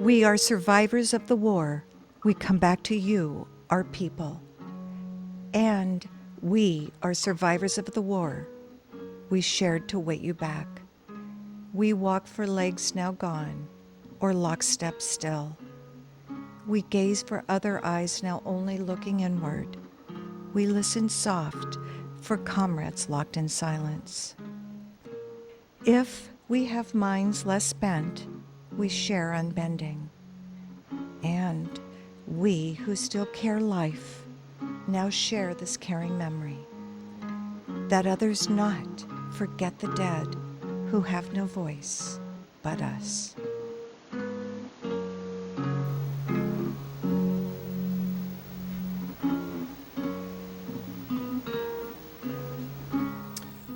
We are survivors of the war. We come back to you, our people. And we are survivors of the war. We shared to wait you back. We walk for legs now gone, or lockstep still. We gaze for other eyes now only looking inward. We listen soft for comrades locked in silence. If we have minds less bent, we share unbending. And we who still care life now share this caring memory, that others not forget the dead who have no voice but us.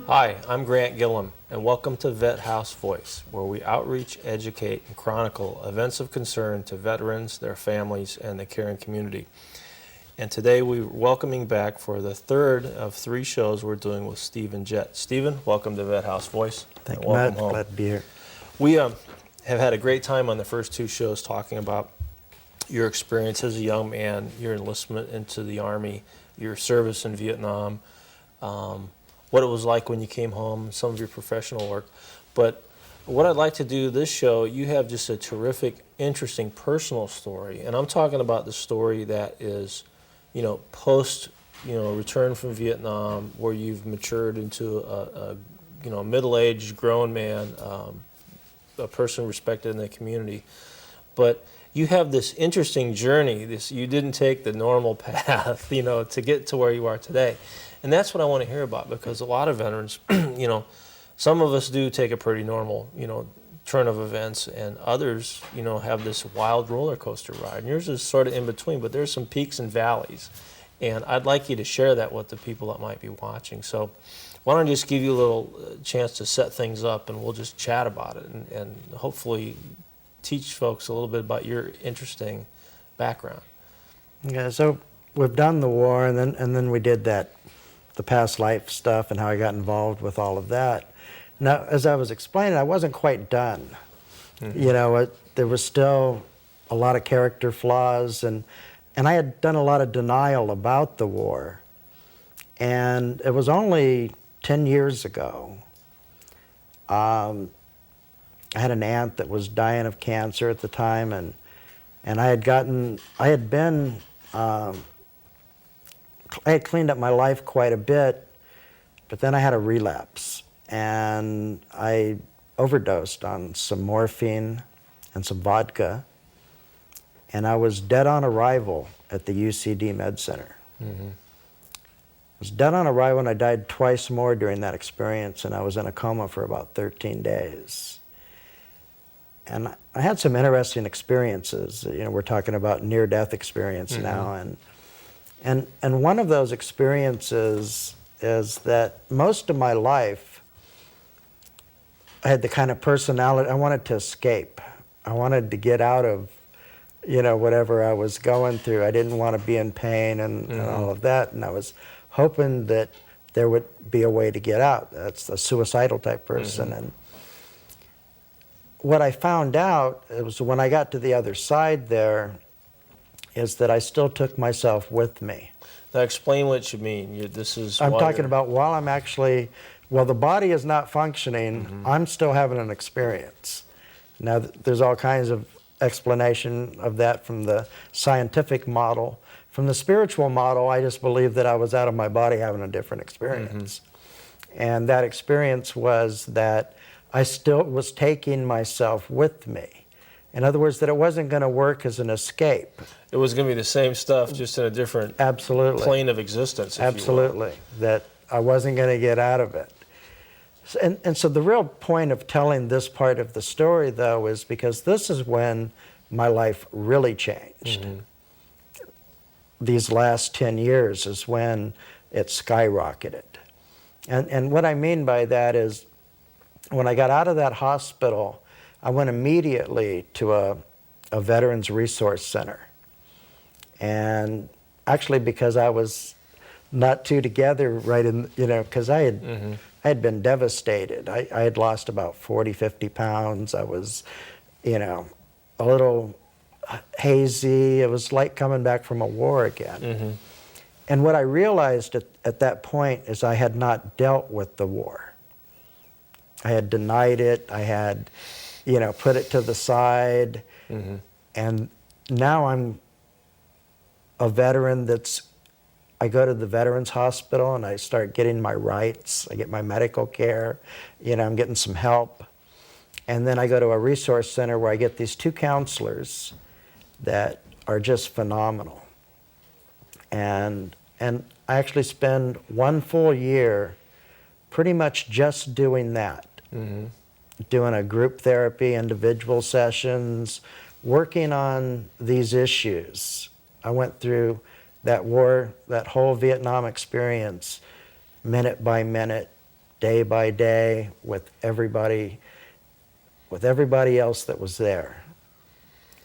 Hi, I'm Grant Gillum, and welcome to Vet House Voice, where we outreach, educate, and chronicle events of concern to veterans, their families, and the caring community. And today we're welcoming back for the third of 3 shows we're doing with Steve and Jett. Stephen, welcome to Vet House Voice. Thank you, Matt. Glad to be here. We have had a great time on the first 2 shows talking about your experience as a young man, your enlistment into the Army, your service in Vietnam, what it was like when you came home, some of your professional work. But what I'd like to do this show, you have just a terrific, interesting personal story. And I'm talking about the story that is, post, return from Vietnam, where you've matured into a middle-aged, grown man, a person respected in the community. But you have this interesting journey. You didn't take the normal path, to get to where you are today. And that's what I want to hear about, because a lot of veterans, some of us do take a pretty normal, turn of events, and others, have this wild roller coaster ride. And yours is sort of in between, but there's some peaks and valleys. And I'd like you to share that with the people that might be watching. So why don't I just give you a little chance to set things up, and we'll just chat about it and hopefully teach folks a little bit about your interesting background. Yeah, so we've done the war, and then we did the past life stuff and how I got involved with all of that. Now, as I was explaining, I wasn't quite done. Mm-hmm. There was still a lot of character flaws, and I had done a lot of denial about the war. And it was only 10 years ago. I had an aunt that was dying of cancer at the time, and I had cleaned up my life quite a bit, but then I had a relapse, and I overdosed on some morphine and some vodka, and I was dead on arrival at the UCD Med Center. Mm-hmm. I was dead on arrival, and I died twice more during that experience, and I was in a coma for about 13 days. And I had some interesting experiences. We're talking about near-death experience mm-hmm. now, and one of those experiences is that most of my life, I had the kind of personality, I wanted to escape. I wanted to get out of, whatever I was going through. I didn't want to be in pain and all of that, and I was hoping that there would be a way to get out. That's a suicidal type person. Mm-hmm. And what I found out, it was when I got to the other side there, is that I still took myself with me. Now explain what you mean. I'm talking about while I'm actually, the body is not functioning, mm-hmm. I'm still having an experience. Now there's all kinds of explanation of that from the scientific model. From the spiritual model, I just believe that I was out of my body having a different experience. Mm-hmm. And that experience was that I still was taking myself with me. In other words, that it wasn't going to work as an escape. It was going to be the same stuff, just in a different plane of existence. Absolutely, that I wasn't going to get out of it. And so the real point of telling this part of the story, though, is because this is when my life really changed. Mm-hmm. These last 10 years is when it skyrocketed. And what I mean by that is, when I got out of that hospital, I went immediately to a Veterans Resource Center. And actually, because I was not too together right in, because I had been devastated. I had lost about 40, 50 pounds. I was, a little hazy. It was like coming back from a war again. Mm-hmm. And what I realized at that point is I had not dealt with the war. I had denied it. I had, put it to the side. Mm-hmm. And now I'm a veteran I go to the Veterans Hospital and I start getting my rights. I get my medical care. I'm getting some help. And then I go to a resource center where I get these 2 counselors that are just phenomenal. And I actually spend 1 full year pretty much just doing that. Mm-hmm. Doing a group therapy, individual sessions, working on these issues. I went through that war, that whole Vietnam experience, minute by minute, day by day, with everybody else that was there.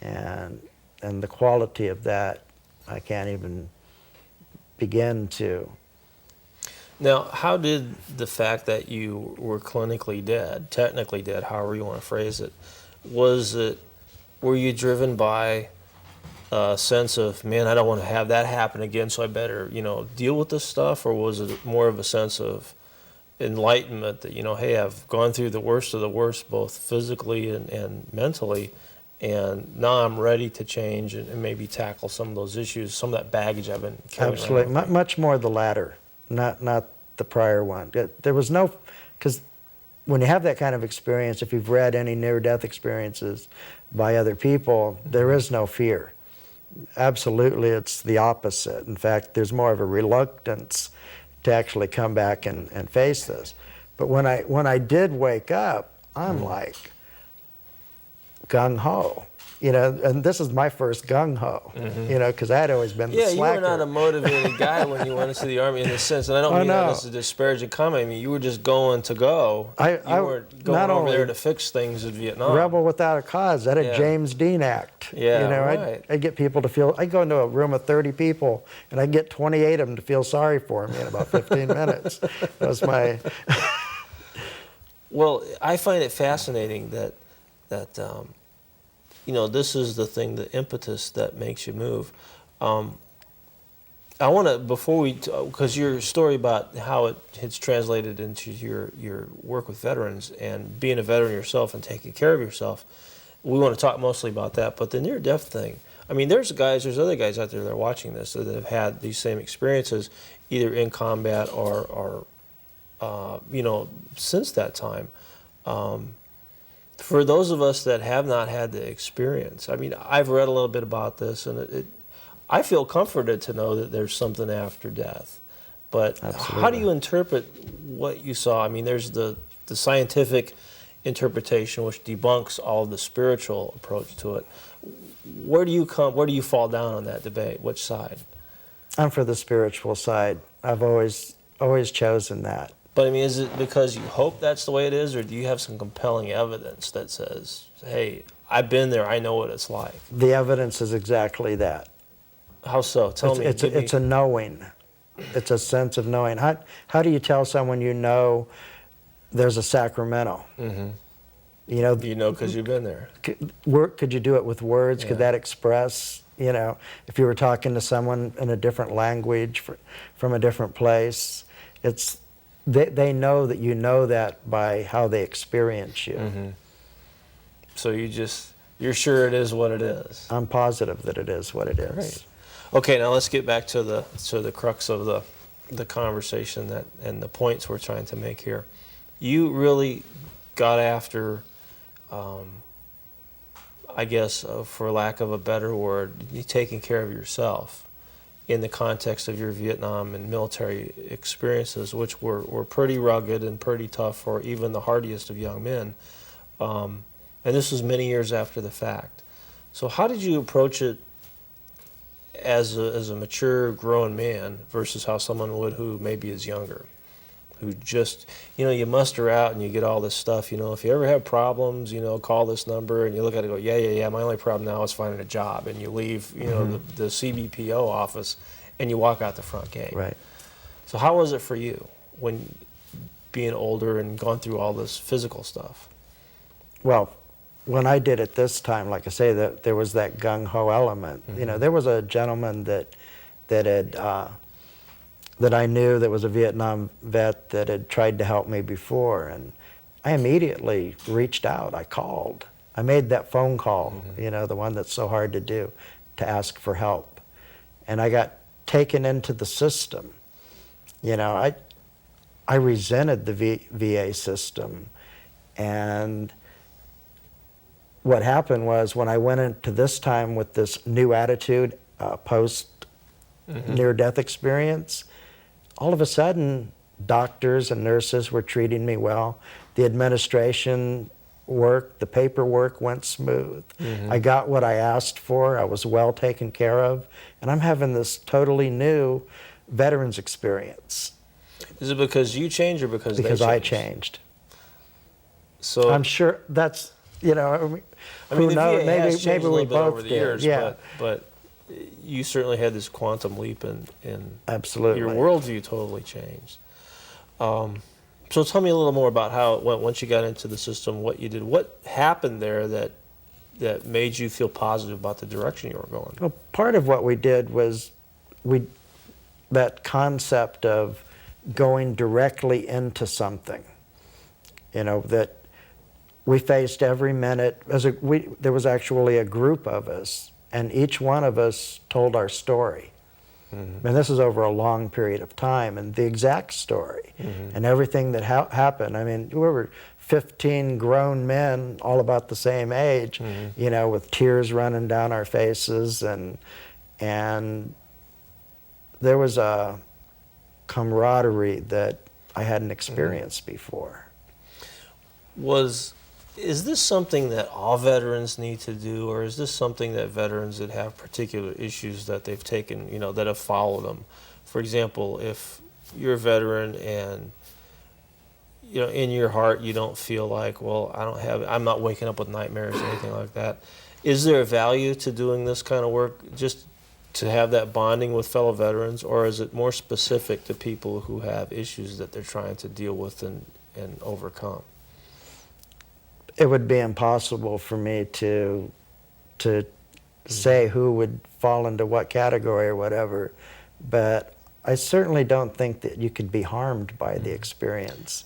And the quality of that, I can't even begin to. Now, how did the fact that you were clinically dead, technically dead, however you want to phrase it, were you driven by a sense of, man, I don't want to have that happen again, so I better, deal with this stuff? Or was it more of a sense of enlightenment that, hey, I've gone through the worst of the worst, both physically and mentally, and now I'm ready to change and maybe tackle some of those issues, some of that baggage I've been carrying Absolutely. around? Much more the latter, not the prior one. There was no, because when you have that kind of experience, if you've read any near-death experiences by other people, there is no fear. Absolutely, it's the opposite. In fact, there's more of a reluctance to actually come back and face this. But when I did wake up, I'm like gung-ho. And this is my first gung-ho, because I had always been the slacker. Yeah, you were not a motivated guy when you went into the Army in a sense, and I don't mean that as a disparaging comment. I mean, you were just going to go. You weren't going over there to fix things in Vietnam. Rebel without a cause. That a James Dean act. Yeah, right. I'd get people to feel, I'd go into a room of 30 people, and I'd get 28 of them to feel sorry for me in about 15 minutes. That was my... Well, I find it fascinating that this is the thing, the impetus that makes you move. I want to, before we, because your story about how it's translated into your work with veterans and being a veteran yourself and taking care of yourself, we want to talk mostly about that. But the near-death thing, I mean, there's other guys out there that are watching this that have had these same experiences, either in combat or since that time. For those of us that have not had the experience, I mean, I've read a little bit about this, and I feel comforted to know that there's something after death. But Absolutely. How do you interpret what you saw? I mean, there's the scientific interpretation, which debunks all the spiritual approach to it. Where do you fall down on that debate? Which side? I'm for the spiritual side. I've always chosen that. But I mean, is it because you hope that's the way it is, or do you have some compelling evidence that says, hey, I've been there, I know what it's like? The evidence is exactly that. How so? Tell me. It's a knowing. It's a sense of knowing. How do you tell someone there's a Sacramento? Mm-hmm. You know because you've been there. Could you do it with words? Yeah. Could that express, if you were talking to someone in a different language from a different place, they know that you know that by how they experience you. Mm-hmm. So you're sure it is what it is. I'm positive that it is what it is. Great. Okay, now let's get back to the crux of the conversation and the points we're trying to make here. You really got after, I guess, for lack of a better word, you taking care of yourself in the context of your Vietnam and military experiences, which were pretty rugged and pretty tough for even the hardiest of young men. And this was many years after the fact. So how did you approach it as a mature, grown man versus how someone would who maybe is younger? Who just, you muster out and you get all this stuff, if you ever have problems, call this number, and you look at it and go, yeah, my only problem now is finding a job, and you leave, the CBPO office, and you walk out the front gate. Right. So how was it for you when being older and gone through all this physical stuff? Well, when I did it this time, like I say, that there was that gung-ho element. You know, there was a gentleman that I knew that was a Vietnam vet that had tried to help me before, and I immediately reached out. I called. I made that phone call, you know, the one that's so hard to do, to ask for help. And I got taken into the system. You know, I resented the VA system. And what happened was, when I went into this time with this new attitude, post near-death experience, all of a sudden, doctors and nurses were treating me well. The administration worked, the paperwork went smooth. I got what I asked for. I was well taken care of. And I'm having this totally new veterans experience. Is it because you changed or because Because they I changed? changed. So I'm sure that's, you know, I mean, who the knows? VA has changed Maybe a we little bit over both the did. years, Yeah, but you certainly had this quantum leap in absolutely. your worldview totally changed. So tell me a little more about how it went once you got into the system, what you did. What happened there that made you feel positive about the direction you were going? Well, part of what we did was that concept of going directly into something. You know, that we faced every minute. There was actually a group of us, and each one of us told our story. And this is over a long period of time, and the exact story, and everything that happened. I mean, we were 15 grown men, all about the same age, you know, with tears running down our faces, and there was a camaraderie that I hadn't experienced before. Is this something that all veterans need to do, or is this something that veterans that have particular issues that they've taken, you know, that have followed them? For example, if you're a veteran and, you know, in your heart you don't feel like, well, I'm not waking up with nightmares or anything like that, is there a value to doing this kind of work just to have that bonding with fellow veterans, or is it more specific to people who have issues that they're trying to deal with and overcome? It would be impossible for me to say who would fall into what category or whatever, but I certainly don't think that you could be harmed by the experience.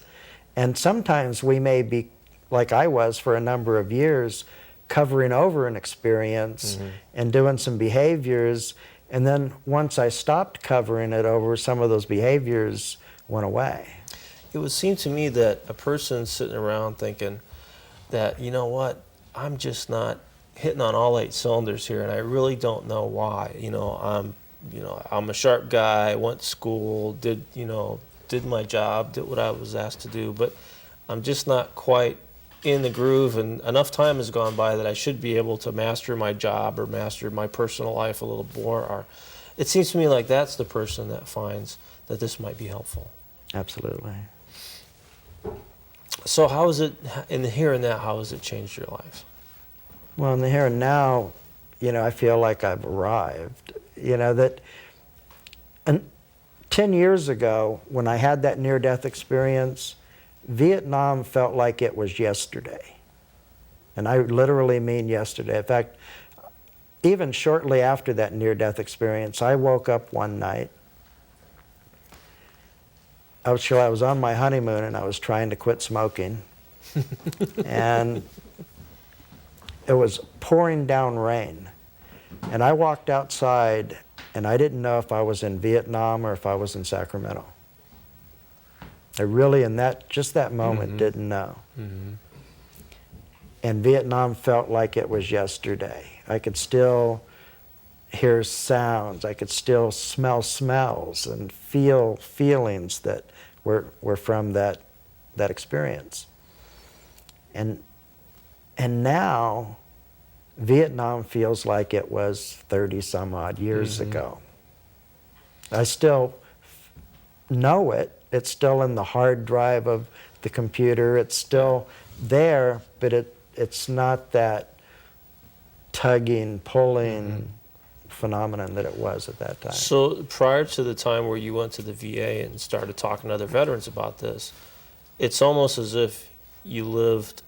And sometimes we may be, like I was for a number of years, covering over an experience and doing some behaviors, and then once I stopped covering it over, some of those behaviors went away. It would seem to me that a person sitting around thinking that, you know what, I'm just not hitting on all 8 cylinders here, and I really don't know why. I'm a sharp guy, went to school, did my job, did what I was asked to do, but I'm just not quite in the groove, and enough time has gone by that I should be able to master my job or master my personal life a little more. Or it seems to me like that's the person that finds that this might be helpful. Absolutely. So how is it, in the here and now, how has it changed your life? Well, in the here and now, you know, I feel like I've arrived. You know, that 10 years ago, when I had that near-death experience, Vietnam felt like it was yesterday. And I literally mean yesterday. In fact, even shortly after that near-death experience, I woke up one night. I was on my honeymoon and I was trying to quit smoking. And it was pouring down rain. And I walked outside and I didn't know if I was in Vietnam or if I was in Sacramento. I really, in just that moment, didn't know. And Vietnam felt like it was yesterday. I could still hear sounds. I could still smell smells and feel feelings that were from that experience. And now Vietnam feels like it was 30 some odd years ago. I still know it. It's still in the hard drive of the computer. It's still there, but it's not that tugging, pulling phenomenon that it was at that time. So prior to the time where you went to the VA and started talking to other veterans about this, it's almost as if you lived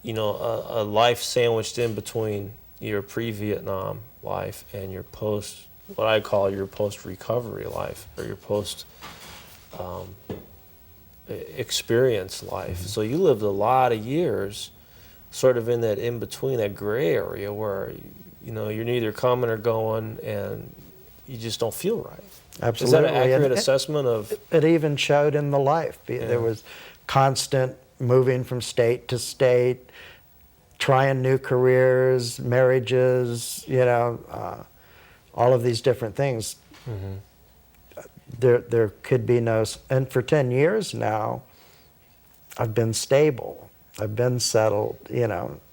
a life sandwiched in between your pre-Vietnam life and your what I call your post-recovery life, or your post-experience life. So you lived a lot of years sort of in that in-between, that gray area where, you're neither coming or going, and you just don't feel right. Absolutely. Is that an accurate assessment of? It even showed in the life. Yeah. There was constant moving from state to state, trying new careers, marriages, all of these different things. Mm-hmm. There could be no, and for 10 years now, I've been stable. I've been settled,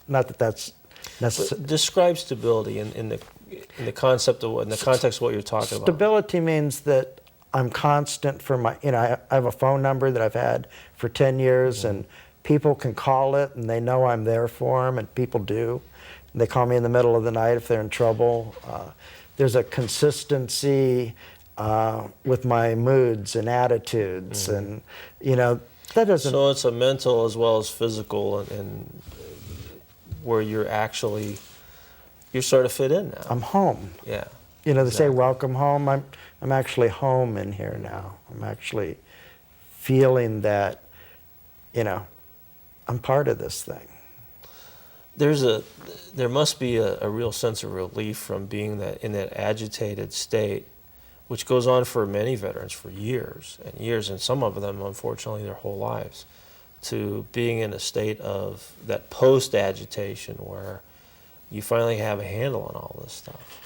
not that that's necessary. Describe stability in the concept of in the context of what you're talking about. Stability means that I'm constant for my, I have a phone number that I've had for 10 years, mm-hmm. and people can call it and they know I'm there for them, and people do. They call me in the middle of the night if they're in trouble. There's a consistency with my moods and attitudes, mm-hmm. and that doesn't. So it's a mental as well as physical, and where you're sort of fit in now. I'm home. Yeah. They say welcome home. I'm actually home in here now. I'm actually feeling that, I'm part of this thing. There must be a real sense of relief from being in that agitated state, which goes on for many veterans for years and years, and some of them, unfortunately, their whole lives, to being in a state of that post-agitation where you finally have a handle on all this stuff.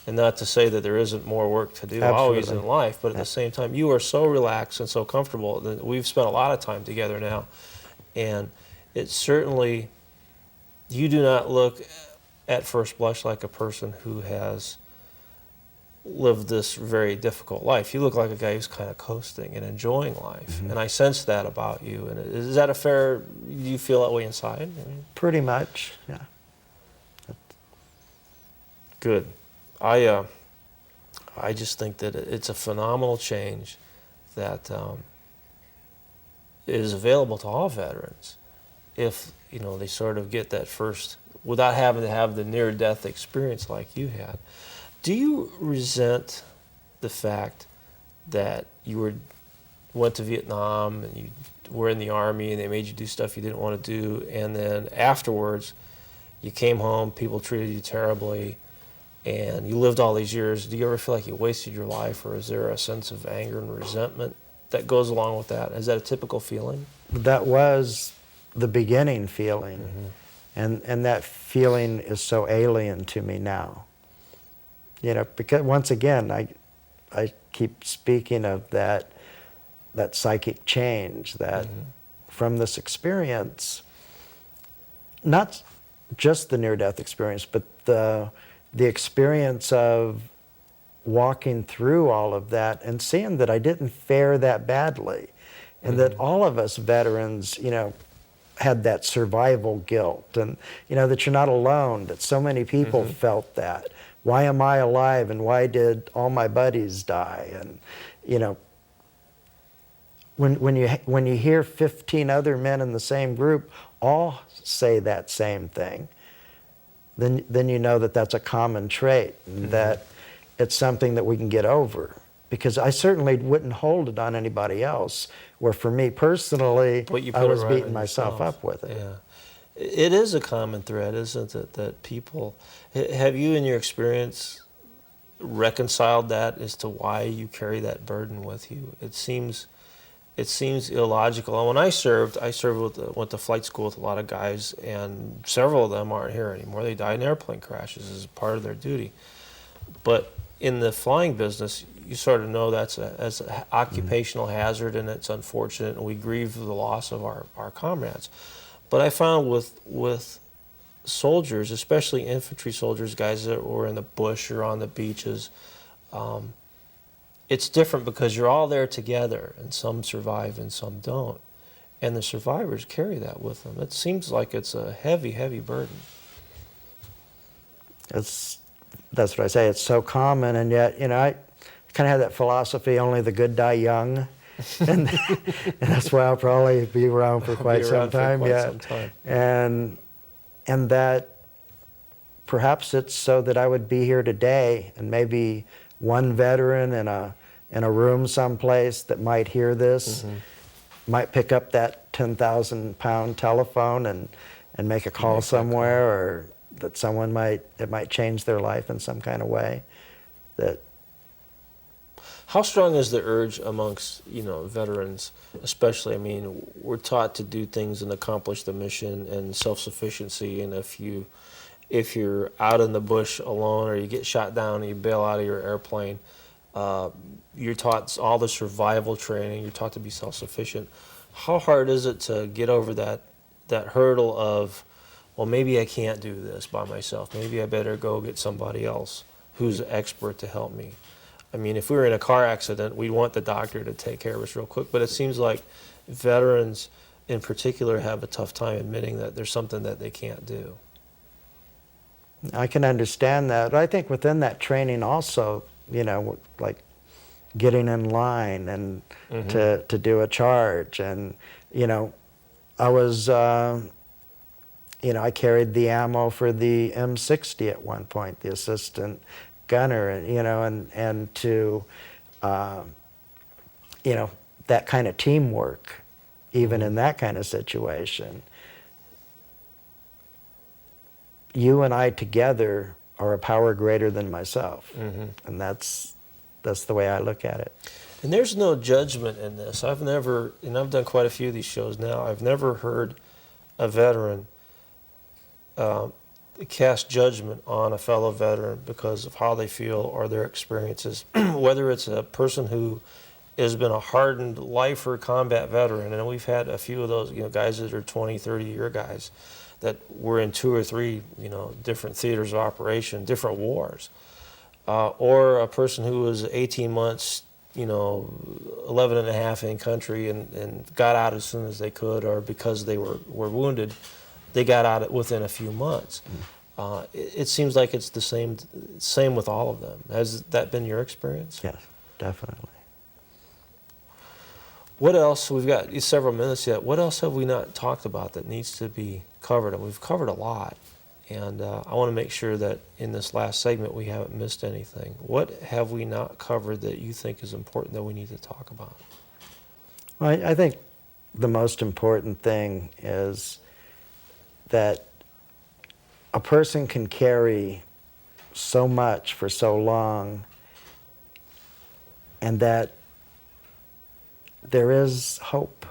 And not to say that there isn't more work to do always in life, but at the same time, you are so relaxed and so comfortable that we've spent a lot of time together now, and it's certainly, you do not look at first blush like a person who has lived this very difficult life. You look like a guy who's kind of coasting and enjoying life, mm-hmm. and I sense that about you. And is that do you feel that way inside? Pretty much, yeah. Good. I just think that it's a phenomenal change that is available to all veterans if they sort of get that first, without having to have the near-death experience like you had. Do you resent the fact that you went to Vietnam and you were in the Army and they made you do stuff you didn't want to do, and then afterwards you came home, people treated you terribly, and you lived all these years? Do you ever feel like you wasted your life, or is there a sense of anger and resentment that goes along with that? Is that a typical feeling? That was the beginning feeling, mm-hmm. and that feeling is so alien to me now. Because once again, I keep speaking of that psychic change that mm-hmm. from this experience, not just the near-death experience, but the experience of walking through all of that and seeing that I didn't fare that badly, and mm-hmm. that all of us veterans, had that survival guilt, and that you're not alone, that so many people mm-hmm. felt that. Why am I alive, and why did all my buddies die? And when you hear 15 other men in the same group all say that same thing, then you know that that's a common trait, and mm-hmm. that it's something that we can get over. Because I certainly wouldn't hold it on anybody else, where for me personally, I was beating myself up with it. Yeah. It is a common thread, isn't it, that people, have you in your experience reconciled that as to why you carry that burden with you? It seems illogical. And when I served went to flight school with a lot of guys, and several of them aren't here anymore. They died in airplane crashes as part of their duty. But in the flying business, you sort of know that's an occupational mm-hmm. hazard, and it's unfortunate, and we grieve the loss of our comrades. But I found with soldiers, especially infantry soldiers, guys that were in the bush or on the beaches, it's different because you're all there together, and some survive and some don't. And the survivors carry that with them. It seems like it's a heavy, heavy burden. That's what I say. It's so common, and yet, I kind of have that philosophy, only the good die young. and, and that's why I'll probably be around for quite some time yet. Some time. And that perhaps it's so that I would be here today, and maybe one veteran in a room someplace that might hear this might pick up that 10,000-pound telephone and make a call somewhere, or that someone it might change their life in some kind of way. That How strong is the urge amongst, veterans, especially? I mean, we're taught to do things and accomplish the mission and self-sufficiency, and if you're out in the bush alone or you get shot down and you bail out of your airplane, you're taught all the survival training, you're taught to be self-sufficient. How hard is it to get over that hurdle of, well, maybe I can't do this by myself, maybe I better go get somebody else who's an expert to help me? I mean, if we were in a car accident, we'd want the doctor to take care of us real quick, but it seems like veterans in particular have a tough time admitting that there's something that they can't do. I can understand that. I think within that training also, like getting in line and to do a charge. And, I was, I carried the ammo for the M60 at one point, the assistant gunner, and to, that kind of teamwork, even in that kind of situation. You and I together are a power greater than myself, and that's the way I look at it. And there's no judgment in this. I've done quite a few of these shows now, I've never heard a veteran cast judgment on a fellow veteran because of how they feel or their experiences. Whether it's a person who has been a hardened lifer combat veteran, and we've had a few of those, guys that are 20, 30-year guys that were in 2 or 3, different theaters of operation, different wars, or a person who was 18 months, 11 and a half in country and got out as soon as they could, or because they were wounded, they got out within a few months. It seems like it's the same with all of them. Has that been your experience? Yes, definitely. What else? We've got several minutes yet. What else have we not talked about that needs to be covered? And we've covered a lot. And I want to make sure that in this last segment we haven't missed anything. What have we not covered that you think is important that we need to talk about? Well, I think the most important thing is that a person can carry so much for so long, and that there is hope,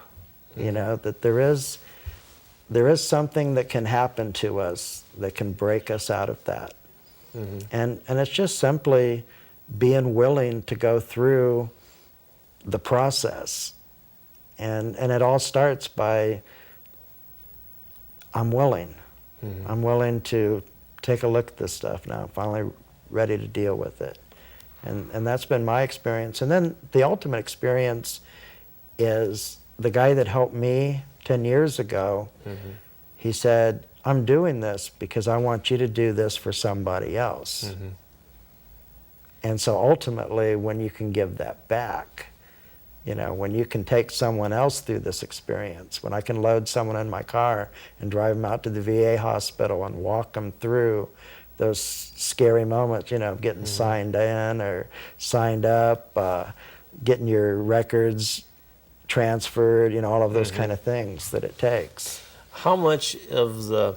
that there is something that can happen to us that can break us out of that. And it's just simply being willing to go through the process. And it all starts by, I'm willing. I'm willing to take a look at this stuff now. I'm finally ready to deal with it. And that's been my experience. And then the ultimate experience is the guy that helped me 10 years ago. He said, I'm doing this because I want you to do this for somebody else. And so ultimately, when you can give that back, when you can take someone else through this experience, when I can load someone in my car and drive them out to the VA hospital and walk them through those scary moments, getting signed in or signed up, getting your records transferred, all of those kind of things that it takes. How much of the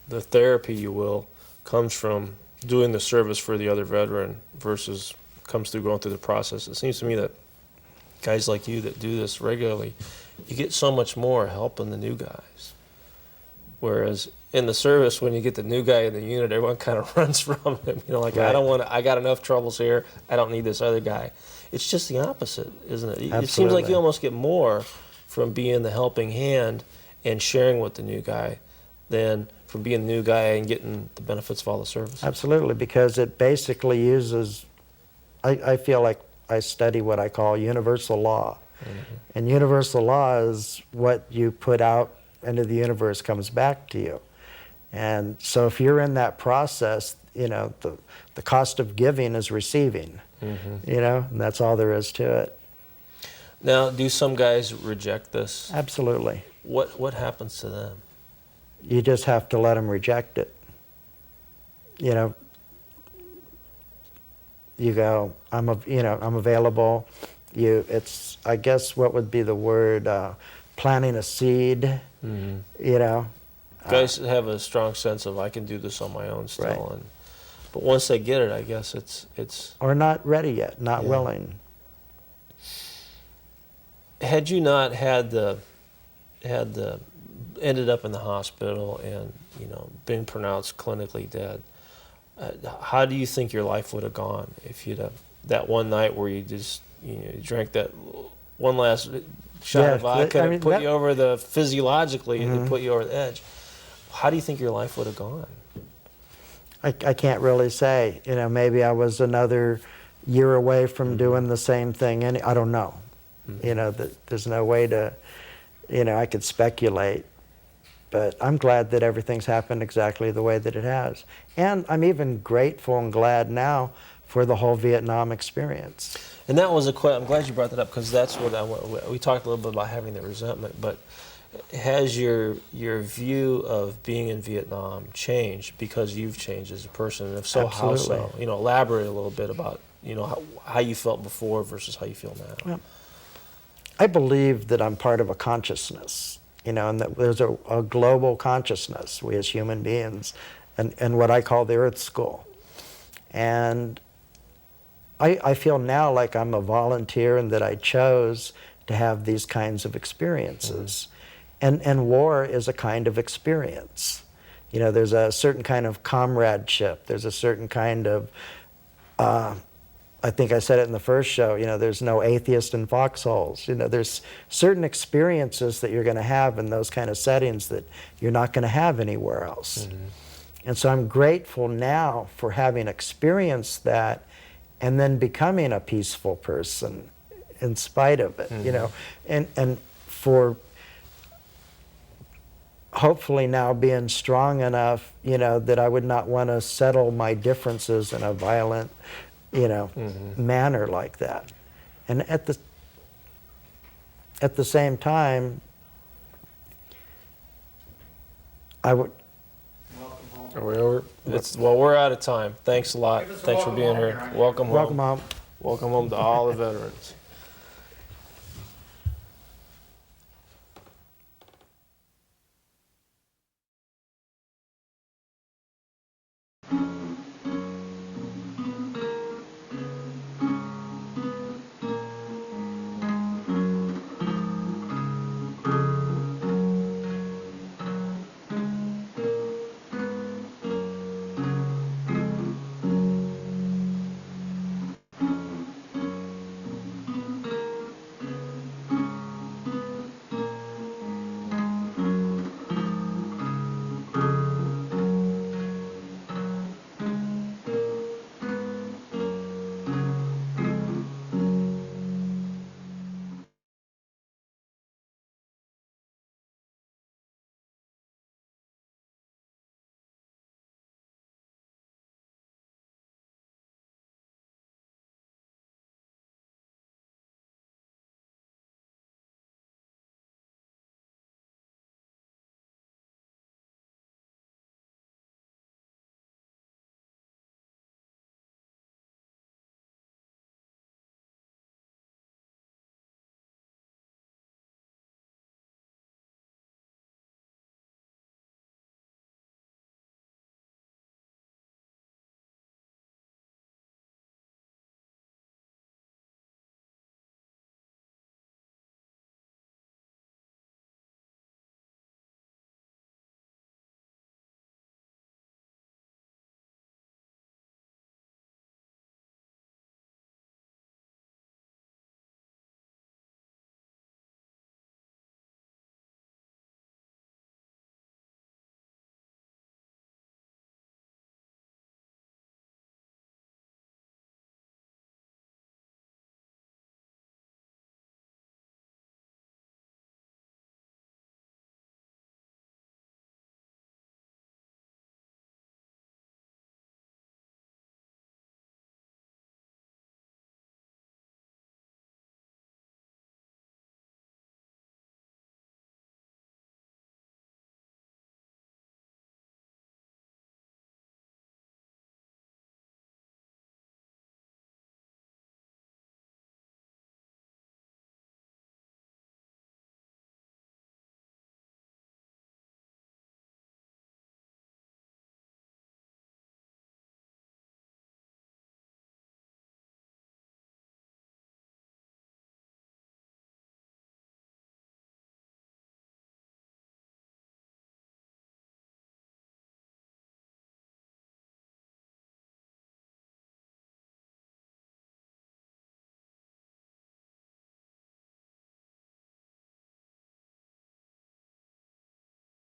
therapy, you will, comes from doing the service for the other veteran versus comes through going through the process? It seems to me that guys like you that do this regularly, you get so much more helping the new guys. Whereas in the service, when you get the new guy in the unit, everyone kind of runs from him. Right. I got enough troubles here. I don't need this other guy. It's just the opposite, isn't it? Absolutely. It seems like you almost get more from being the helping hand and sharing with the new guy than from being the new guy and getting the benefits of all the services. Absolutely, because it basically uses, I feel like I study what I call universal law. And universal law is what you put out into the universe comes back to you. And so if you're in that process, you know, the cost of giving is receiving, you know, and that's all there is to it. Now, do some guys reject this? Absolutely. What happens to them? You just have to let them reject it. You know, you go, I'm available. It's, I guess, what would be the word, planting a seed, you know. Guys have a strong sense of, I can do this on my own still. Right. But once they get it, I guess it's... Or not ready yet, not willing. Had you not ended up in the hospital and, you know, been pronounced clinically dead, how do you think your life would have gone if you'd have, that one night where you just, you know, you drank that one last shot of vodka, and put you over the, physiologically, it put you over the edge. How do you think your life would have gone? I can't really say. You know, maybe I was another year away from doing the same thing. I don't know. You know, there's no way to, you know, I could speculate. But I'm glad that everything's happened exactly the way that it has. And I'm even grateful and glad now for the whole Vietnam experience. And that was a question. I'm glad you brought that up, because that's what we talked a little bit about, having the resentment. But has your view of being in Vietnam changed because you've changed as a person? And if so, Absolutely. how so? You know, elaborate a little bit about, you know, how you felt before versus how you feel now. Well, I believe that I'm part of a consciousness, you know, and that there's a global consciousness, we as human beings, and what I call the Earth School. And I feel now like I'm a volunteer and that I chose to have these kinds of experiences. And war is a kind of experience. You know, there's a certain kind of comradeship. There's a certain kind of, I think I said it in the first show, you know, there's no atheist in foxholes. You know, there's certain experiences that you're going to have in those kind of settings that you're not going to have anywhere else. And so I'm grateful now for having experienced that and then becoming a peaceful person in spite of it, you know, and for hopefully now being strong enough, you know, that I would not want to settle my differences in a violent, you know, manner like that. And at the same time, I would. Are we over? Well, we're out of time. Thanks a lot. Thanks for being here. Welcome home. Welcome home. Welcome home to all the veterans.